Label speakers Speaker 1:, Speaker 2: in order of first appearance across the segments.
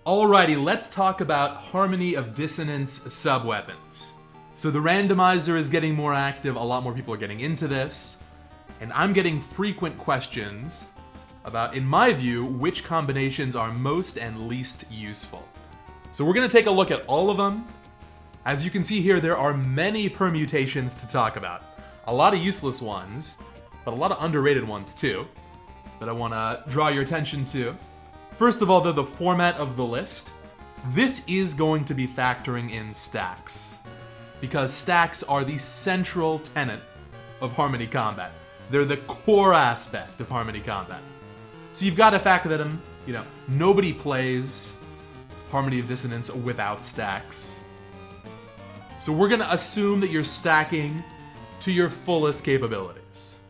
Speaker 1: Alrighty, let's talk about Harmony of Dissonance sub-weapons. So the randomizer is getting more active, a lot more people are getting into this, and I'm getting frequent questions about, in my view, which combinations are most and least useful. So we're going to take a look at all of them. As you can see here, there are many permutations to talk about. A lot of useless ones, but a lot of underrated ones too, that I want to draw your attention to. First of all, the format of the list. This is going to be factoring in stacks, because stacks are the central tenet of Harmony combat. They're the core aspect of Harmony combat. So you've got to factor that in. Nobody plays Harmony of Dissonance without stacks. So we're going to assume that you're stacking to your fullest capabilities.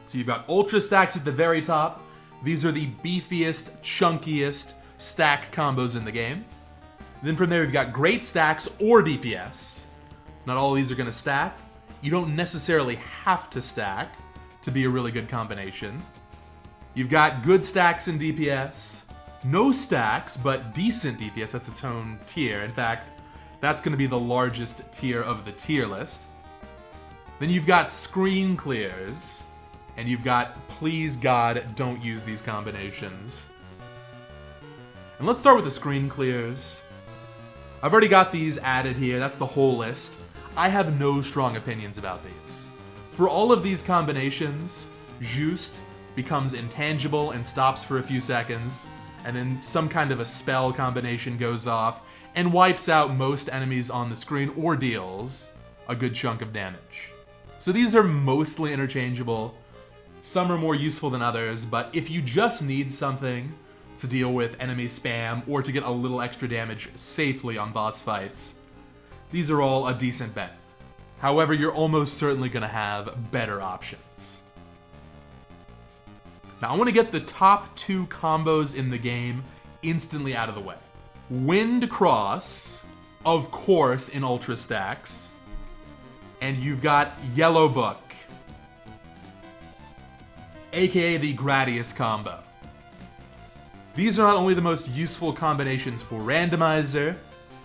Speaker 1: So you've got ultra stacks at the very top. These are the beefiest, chunkiest stack combos in the game. Then from there, you've got great stacks or DPS. Not all of these are going to stack. You don't necessarily have to stack to be a really good combination. You've got good stacks in DPS. No stacks, but decent DPS. That's its own tier. In fact, that's going to be the largest tier of the tier list. Then you've got screen clears. And you've got, please God, don't use these combinations. And let's start with the screen clears. I've already got these added here. That's the whole list. I have no strong opinions about these. For all of these combinations, Juste becomes intangible and stops for a few seconds, and then some kind of a spell combination goes off and wipes out most enemies on the screen or deals a good chunk of damage. So these are mostly interchangeable. Some are more useful than others, but if you just need something to deal with enemy spam or to get a little extra damage safely on boss fights, these are all a decent bet. However, you're almost certainly going to have better options. Now, I want to get the top two combos in the game instantly out of the way. Wind Cross, of course, in Ultra Stacks, and you've got Yellow Book, aka the Gradius combo. These are not only the most useful combinations for Randomizer,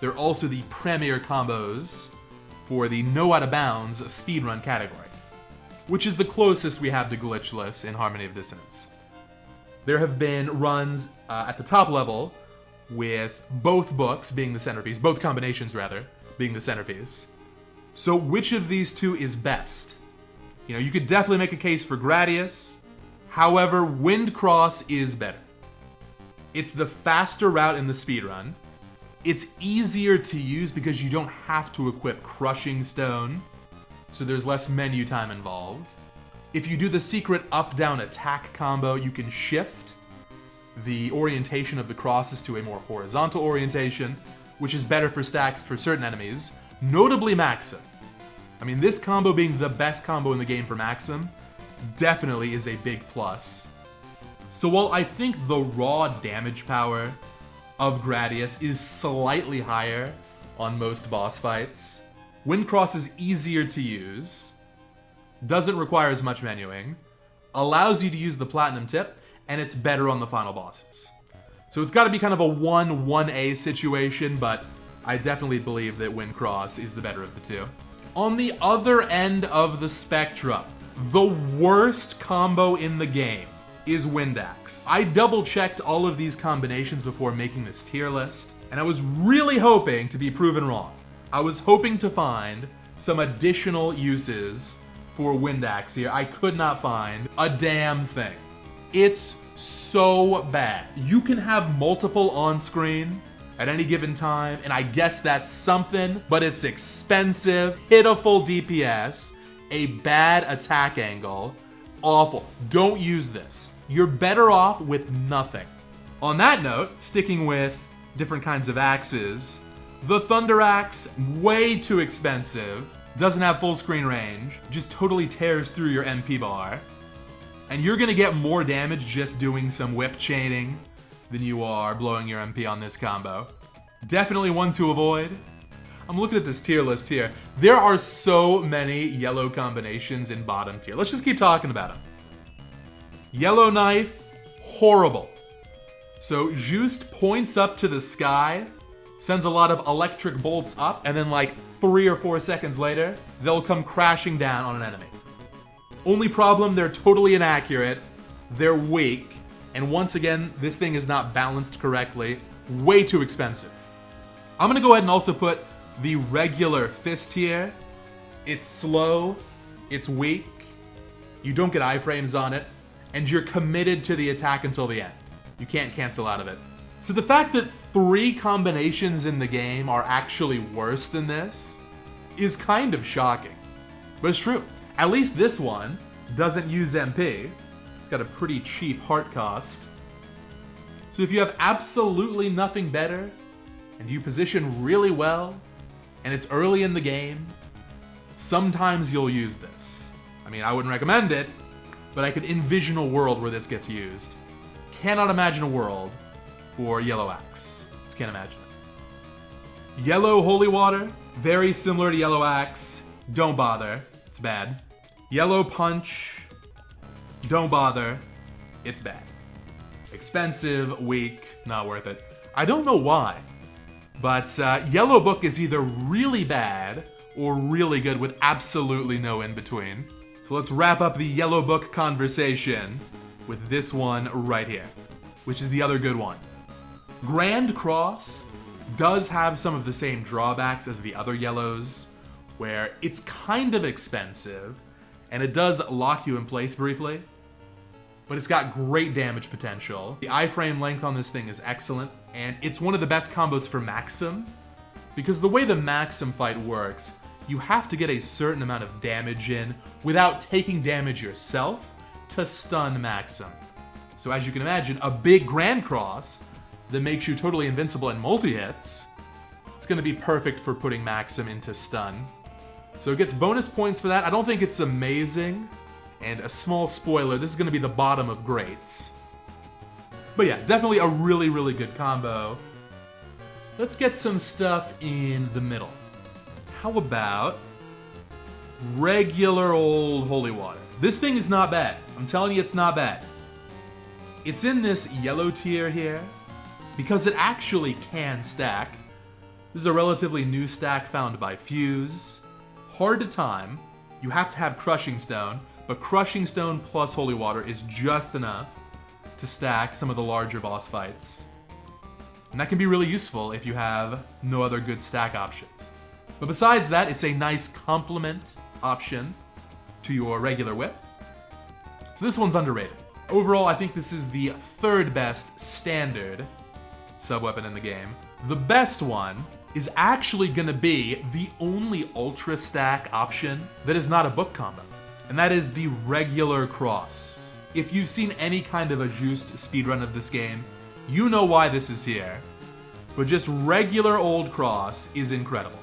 Speaker 1: they're also the premier combos for the No Out of Bounds speedrun category, which is the closest we have to glitchless in Harmony of Dissonance. There have been runs at the top level with both books being the centerpiece, both combinations rather, being the centerpiece. So which of these two is best? You could definitely make a case for Gradius. However, Wind Cross is better. It's the faster route in the speedrun. It's easier to use because you don't have to equip Crushing Stone, so there's less menu time involved. If you do the secret up-down attack combo, you can shift the orientation of the crosses to a more horizontal orientation, which is better for stacks for certain enemies, notably Maxim. I mean, this combo being the best combo in the game for Maxim definitely is a big plus. So while I think the raw damage power of Gradius is slightly higher on most boss fights, Wind Cross is easier to use, doesn't require as much menuing, allows you to use the Platinum Tip, and it's better on the final bosses. So it's got to be kind of a 1-1A situation, but I definitely believe that Wind Cross is the better of the two. On the other end of the spectrum, the worst combo in the game is Wind Axe. I double-checked all of these combinations before making this tier list, and I was really hoping to be proven wrong. I was hoping to find some additional uses for Wind Axe here. I could not find a damn thing. It's so bad. You can have multiple on-screen at any given time, and I guess that's something, but it's expensive, hit a full DPS, a bad attack angle, awful. Don't use this. You're better off with nothing. On that note, sticking with different kinds of axes, the Thunder Axe, way too expensive, doesn't have full screen range, just totally tears through your MP bar, and you're gonna get more damage just doing some whip chaining than you are blowing your MP on this combo. Definitely one to avoid. I'm looking at this tier list here. There are so many yellow combinations in bottom tier. Let's just keep talking about them. Yellow Knife, horrible. So Just points up to the sky, sends a lot of electric bolts up, and then like 3 or 4 seconds later, they'll come crashing down on an enemy. Only problem, they're totally inaccurate, they're weak, and once again, this thing is not balanced correctly. Way too expensive. I'm gonna go ahead and also put the regular fist here. It's slow, it's weak, you don't get iframes on it, and you're committed to the attack until the end. You can't cancel out of it. So the fact that 3 combinations in the game are actually worse than this is kind of shocking. But it's true. At least this one doesn't use MP. It's got a pretty cheap heart cost. So if you have absolutely nothing better, and you position really well, and it's early in the game, sometimes you'll use this. I mean, I wouldn't recommend it, but I could envision a world where this gets used. Cannot imagine a world for Yellow Axe. Just can't imagine it. Yellow Holy Water, very similar to Yellow Axe. Don't bother, it's bad. Yellow Punch, don't bother, it's bad. Expensive, weak, not worth it. I don't know why, but Yellow Book is either really bad or really good with absolutely no in-between. So let's wrap up the Yellow Book conversation with this one right here, which is the other good one. Grand Cross does have some of the same drawbacks as the other yellows, where it's kind of expensive, and it does lock you in place briefly, but it's got great damage potential. The iframe length on this thing is excellent, and it's one of the best combos for Maxim, because the way the Maxim fight works, you have to get a certain amount of damage in without taking damage yourself to stun Maxim. So as you can imagine, a big Grand Cross that makes you totally invincible in multi-hits, it's going to be perfect for putting Maxim into stun. So it gets bonus points for that. I don't think it's amazing. And a small spoiler, this is going to be the bottom of greats. But yeah, definitely a really, really good combo. Let's get some stuff in the middle. How about regular old Holy Water? This thing is not bad. I'm telling you, it's not bad. It's in this yellow tier here because it actually can stack. This is a relatively new stack found by Fuse. Hard to time. You have to have Crushing Stone, but Crushing Stone plus Holy Water is just enough to stack some of the larger boss fights. And that can be really useful if you have no other good stack options. But besides that, it's a nice complement option to your regular whip. So this one's underrated. Overall, I think this is the 3rd best standard sub-weapon in the game. The best one is actually gonna be the only ultra stack option that is not a book combo. And that is the regular cross. If you've seen any kind of a juiced speedrun of this game, you know why this is here. But just regular old cross is incredible.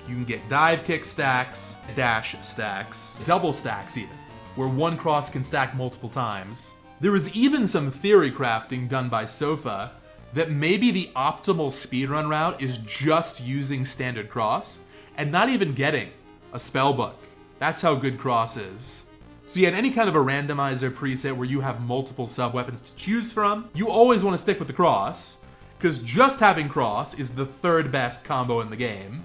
Speaker 1: You can get dive kick stacks, dash stacks, double stacks even, where one cross can stack multiple times. There is even some theory crafting done by Sofa that maybe the optimal speedrun route is just using standard cross and not even getting a spell book. That's how good cross is. So yeah, in any kind of a randomizer preset where you have multiple sub-weapons to choose from, you always want to stick with the cross, because just having cross is the 3rd best combo in the game.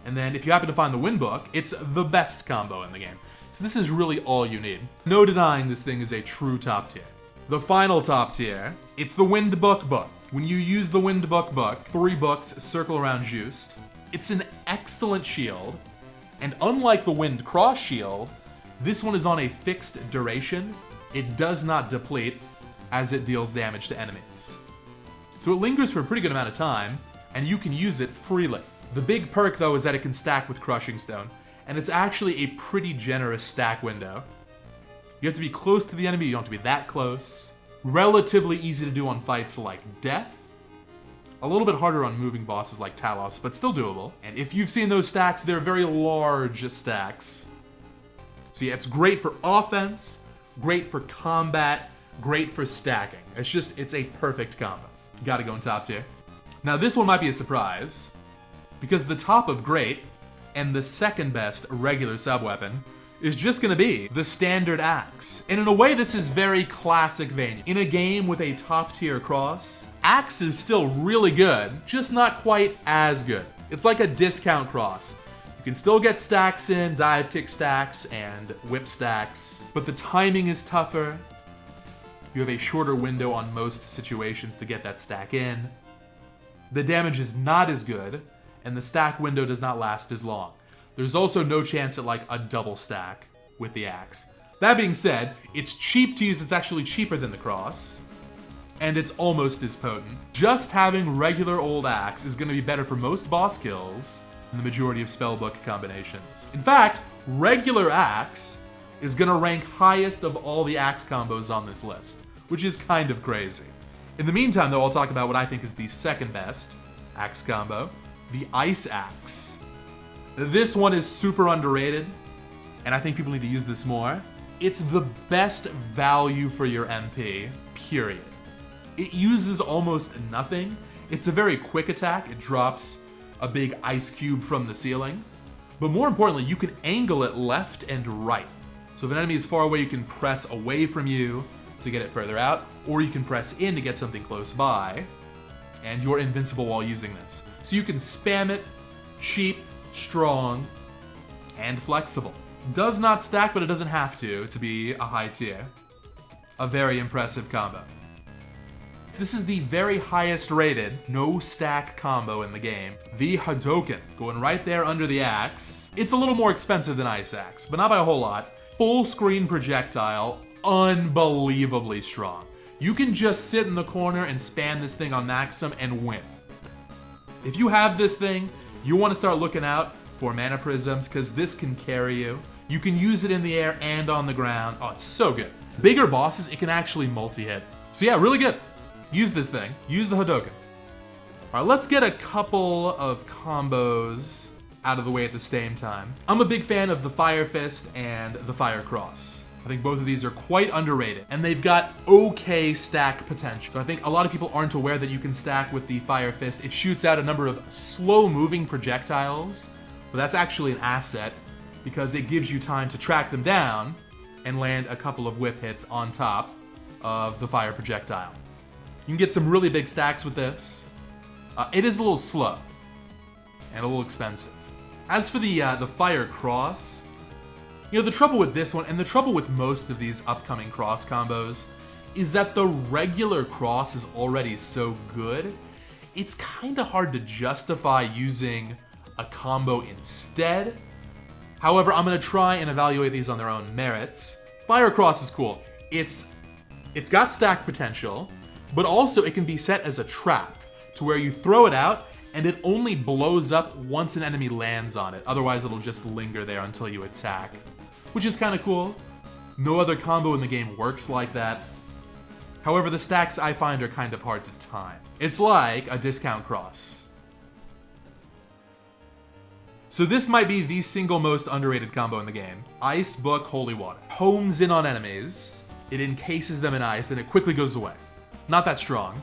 Speaker 1: And then if you happen to find the win book, it's the best combo in the game. So this is really all you need. No denying this thing is a true top tier. The final top tier, it's the Wind Book book. When you use the Wind Book book, 3 books circle around Juiced. It's an excellent shield, and unlike the Wind Cross shield, this one is on a fixed duration. It does not deplete as it deals damage to enemies. So it lingers for a pretty good amount of time, and you can use it freely. The big perk though is that it can stack with Crushing Stone, and it's actually a pretty generous stack window. You have to be close to the enemy, you don't have to be that close. Relatively easy to do on fights like Death. A little bit harder on moving bosses like Talos, but still doable. And if you've seen those stacks, they're very large stacks. So yeah, it's great for offense, great for combat, great for stacking. It's a perfect combo. Gotta go in top tier. Now this one might be a surprise, because the top of great and the 2nd best regular sub-weapon is just gonna be the standard axe. And in a way, this is very classic Vania. In a game with a top tier cross, axe is still really good, just not quite as good. It's like a discount cross. You can still get stacks in, dive kick stacks, and whip stacks, but the timing is tougher. You have a shorter window on most situations to get that stack in. The damage is not as good, and the stack window does not last as long. There's also no chance at like a double stack with the axe. That being said, it's cheap to use, it's actually cheaper than the cross, and it's almost as potent. Just having regular old axe is gonna be better for most boss kills than the majority of spellbook combinations. In fact, regular axe is gonna rank highest of all the axe combos on this list, which is kind of crazy. In the meantime, though, I'll talk about what I think is the second best axe combo, the Ice Axe. This one is super underrated, and I think people need to use this more. It's the best value for your MP, period. It uses almost nothing. It's a very quick attack. It drops a big ice cube from the ceiling. But more importantly, you can angle it left and right. So if an enemy is far away, you can press away from you to get it further out, or you can press in to get something close by, and you're invincible while using this. So you can spam it, cheap, strong, and flexible. Does not stack, but it doesn't have to be a high tier. A very impressive combo. This is the very highest rated no stack combo in the game. The Hadoken, going right there under the axe. It's a little more expensive than Ice Axe, but not by a whole lot. Full screen projectile, unbelievably strong. You can just sit in the corner and spam this thing on maximum and win. If you have this thing, you want to start looking out for mana prisms, because this can carry you. You can use it in the air and on the ground. Oh, it's so good. Bigger bosses, it can actually multi-hit. So yeah, really good. Use this thing. Use the Hadoken. All right, let's get a couple of combos out of the way at the same time. I'm a big fan of the Fire Fist and the Fire Cross. I think both of these are quite underrated, and they've got okay stack potential. So I think a lot of people aren't aware that you can stack with the Fire Fist. It shoots out a number of slow-moving projectiles, but that's actually an asset because it gives you time to track them down and land a couple of whip hits on top of the fire projectile. You can get some really big stacks with this. It is a little slow and a little expensive. As for the Fire Cross, you know, the trouble with this one, and the trouble with most of these upcoming cross combos, is that the regular cross is already so good, it's kind of hard to justify using a combo instead. However, I'm going to try and evaluate these on their own merits. Fire Cross is cool. It's got stack potential, but also it can be set as a trap, to where you throw it out, and it only blows up once an enemy lands on it. Otherwise, it'll just linger there until you attack, which is kind of cool. No other combo in the game works like that. However, the stacks I find are kind of hard to time. It's like a discount cross. So this might be the single most underrated combo in the game. Ice Book Holy Water. Homes in on enemies, it encases them in ice, and it quickly goes away. Not that strong,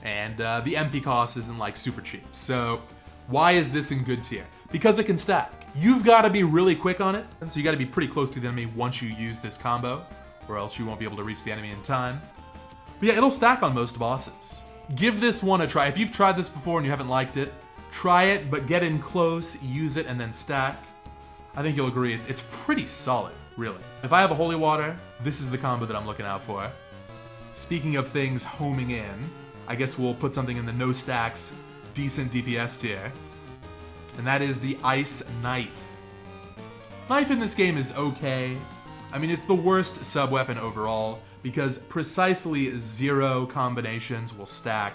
Speaker 1: and the MP cost isn't like super cheap. So why is this in good tier? Because it can stack. You've got to be really quick on it, so you got to be pretty close to the enemy once you use this combo, or else you won't be able to reach the enemy in time. But yeah, it'll stack on most bosses. Give this one a try. If you've tried this before and you haven't liked it, try it, but get in close, use it, and then stack. I think you'll agree it's pretty solid, really. If I have a Holy Water, this is the combo that I'm looking out for. Speaking of things homing in, I guess we'll put something in the no stacks, decent DPS tier. And that is the Ice Knife. Knife in this game is okay. I mean, it's the worst sub-weapon overall, because precisely 0 combinations will stack.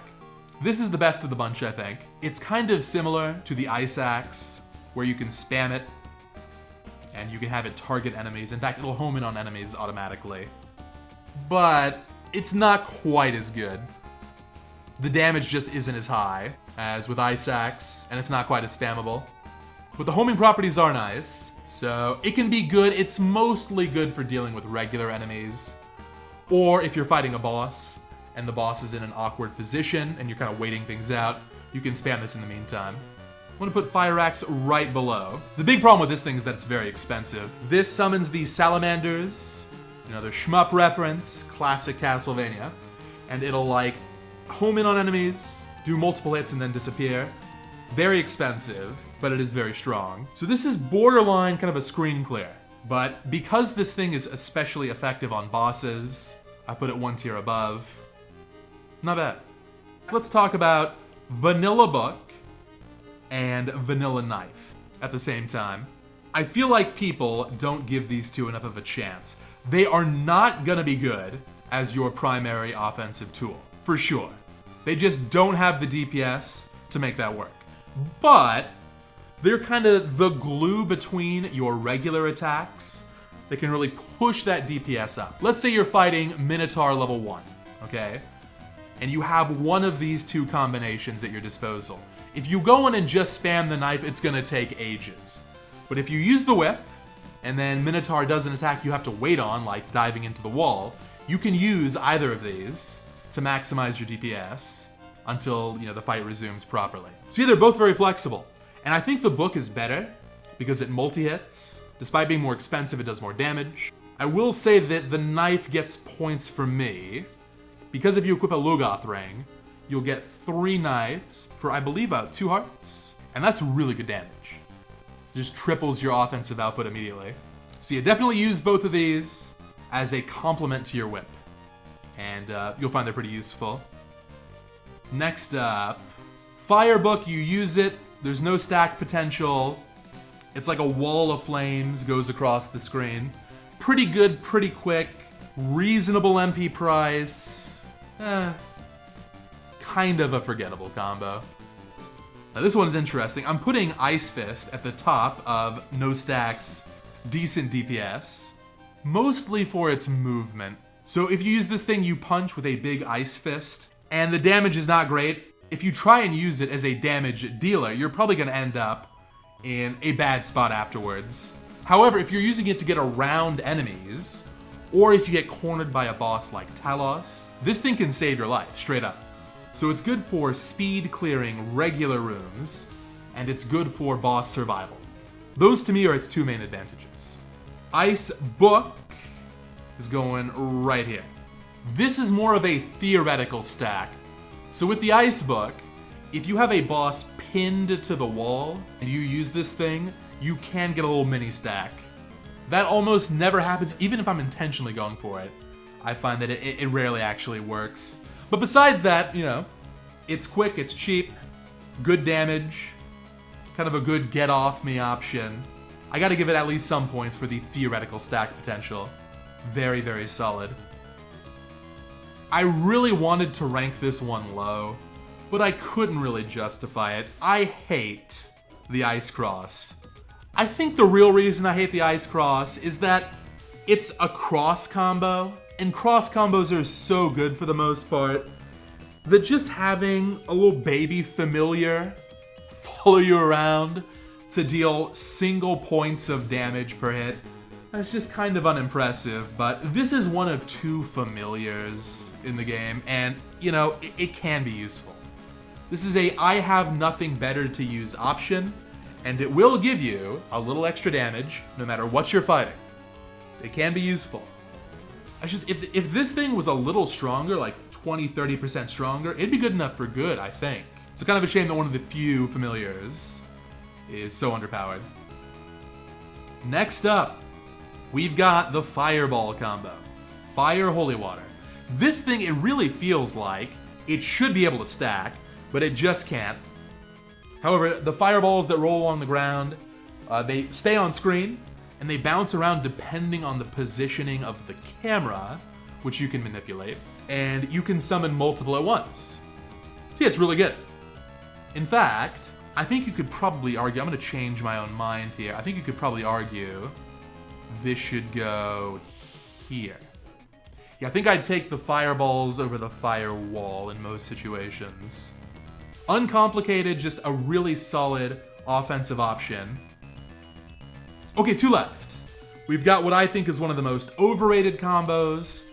Speaker 1: This is the best of the bunch, I think. It's kind of similar to the Ice Axe, where you can spam it, and you can have it target enemies. In fact, it'll home in on enemies automatically. But it's not quite as good. The damage just isn't as high as with Ice Axe, and it's not quite as spammable. But the homing properties are nice, so it can be good. It's mostly good for dealing with regular enemies, or if you're fighting a boss, and the boss is in an awkward position, and you're kind of waiting things out, you can spam this in the meantime. I'm gonna put Fire Axe right below. The big problem with this thing is that it's very expensive. This summons these salamanders, another shmup reference, classic Castlevania, and it'll like home in on enemies, do multiple hits and then disappear. Very expensive, but it is very strong. So this is borderline kind of a screen clear, but because this thing is especially effective on bosses, I put it one tier above. Not bad. Let's talk about Vanilla Book and Vanilla Knife at the same time. I feel like people don't give these two enough of a chance. They are not gonna be good as your primary offensive tool, for sure. They just don't have the DPS to make that work. But they're kind of the glue between your regular attacks that can really push that DPS up. Let's say you're fighting Minotaur level 1, okay? And you have one of these two combinations at your disposal. If you go in and just spam the knife, it's gonna take ages. But if you use the whip, and then Minotaur doesn't attack you have to wait on, like diving into the wall, you can use either of these to maximize your DPS until, the fight resumes properly. So yeah, they're both very flexible. And I think the book is better because it multi-hits. Despite being more expensive, it does more damage. I will say that the knife gets points for me because if you equip a Logoth ring, you'll get 3 knives for, I believe, 2 hearts. And that's really good damage. It just triples your offensive output immediately. So you definitely use both of these as a complement to your whip. And you'll find they're pretty useful. Next up, Firebook, you use it, there's no stack potential. It's like a wall of flames goes across the screen. Pretty good, pretty quick, reasonable MP price. Kind of a forgettable combo. Now this one's interesting. I'm putting Ice Fist at the top of no stacks, decent DPS, mostly for its movement. So if you use this thing, you punch with a big Ice Fist, and the damage is not great. If you try and use it as a damage dealer, you're probably gonna end up in a bad spot afterwards. However, if you're using it to get around enemies, or if you get cornered by a boss like Talos, this thing can save your life, straight up. So it's good for speed clearing regular rooms, and it's good for boss survival. Those to me are its 2 main advantages. Ice Book is going right here. This is more of a theoretical stack. So with the Ice Book, if you have a boss pinned to the wall and you use this thing, you can get a little mini stack. That almost never happens, even if I'm intentionally going for it. I find that it rarely actually works. But besides that, it's quick, it's cheap, good damage, kind of a good get off me option. I gotta give it at least some points for the theoretical stack potential. Very, very solid. I really wanted to rank this one low, but I couldn't really justify it. I hate the Ice Cross. I think the real reason I hate the Ice Cross is that it's a cross combo, and cross combos are so good for the most part that just having a little baby familiar follow you around to deal single points of damage per hit, that's just kind of unimpressive. But this is one of 2 familiars in the game, and it can be useful. This is a I have nothing better to use option, and it will give you a little extra damage no matter what you're fighting. It can be useful. If this thing was a little stronger, like 20-30% stronger, it'd be good enough for good, I think. So kind of a shame that one of the few familiars is so underpowered. Next up, we've got the Fireball combo. Fire Holy Water. This thing, it really feels like it should be able to stack, but it just can't. However, the fireballs that roll along the ground, they stay on screen, and they bounce around depending on the positioning of the camera, which you can manipulate, and you can summon multiple at once. So yeah, it's really good. In fact, I think you could probably argue, I'm gonna change my own mind here, I think you could probably argue this should go here. Yeah, I think I'd take the fireballs over the firewall in most situations. Uncomplicated, just a really solid offensive option. Okay, 2 left. We've got what I think is one of the most overrated combos,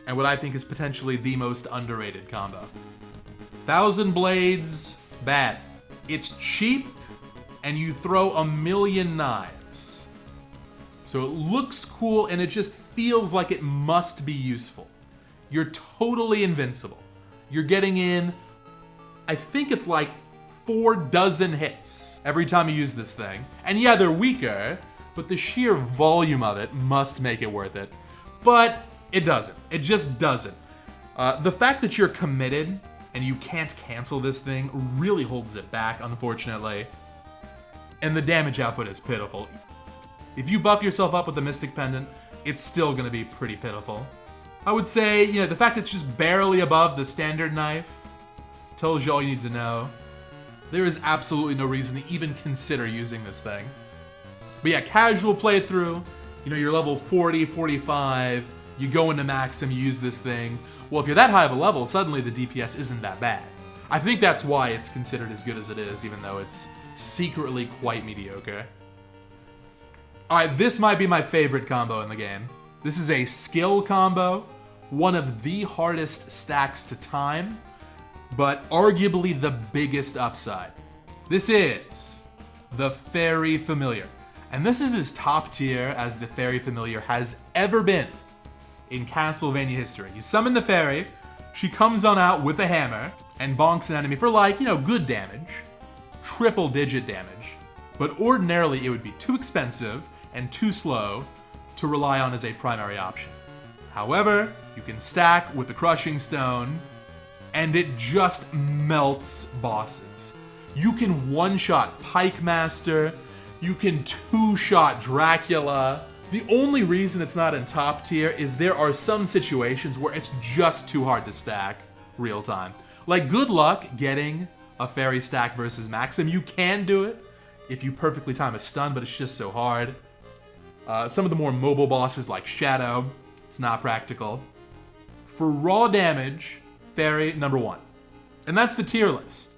Speaker 1: and what I think is potentially the most underrated combo. Thousand Blades, bad. It's cheap, and you throw a million knives. So it looks cool, and it just feels like it must be useful. You're totally invincible. You're getting in, I think it's like 4 dozen hits every time you use this thing. And yeah, they're weaker, but the sheer volume of it must make it worth it. But it doesn't. It just doesn't. The fact that you're committed and you can't cancel this thing really holds it back, unfortunately. And the damage output is pitiful. If you buff yourself up with the Mystic Pendant, it's still gonna be pretty pitiful. I would say, the fact it's just barely above the standard knife tells you all you need to know. There is absolutely no reason to even consider using this thing. But yeah, casual playthrough, you're level 40, 45, you go into Maxim, you use this thing. Well, if you're that high of a level, suddenly the DPS isn't that bad. I think that's why it's considered as good as it is, even though it's secretly quite mediocre. Alright, this might be my favorite combo in the game. This is a skill combo, one of the hardest stacks to time, but arguably the biggest upside. This is the Fairy Familiar. And this is as top tier as the Fairy Familiar has ever been in Castlevania history. You summon the fairy, she comes on out with a hammer, and bonks an enemy for good damage. Triple digit damage. But ordinarily it would be too expensive and too slow to rely on as a primary option. However, you can stack with the Crushing Stone, and it just melts bosses. You can one-shot Pike Master, you can two-shot Dracula. The only reason it's not in top tier is there are some situations where it's just too hard to stack real time. Like, good luck getting a fairy stack versus Maxim. You can do it if you perfectly time a stun, but it's just so hard. Some of the more mobile bosses like Shadow, it's not practical. For raw damage, Fairy, number 1. And that's the tier list.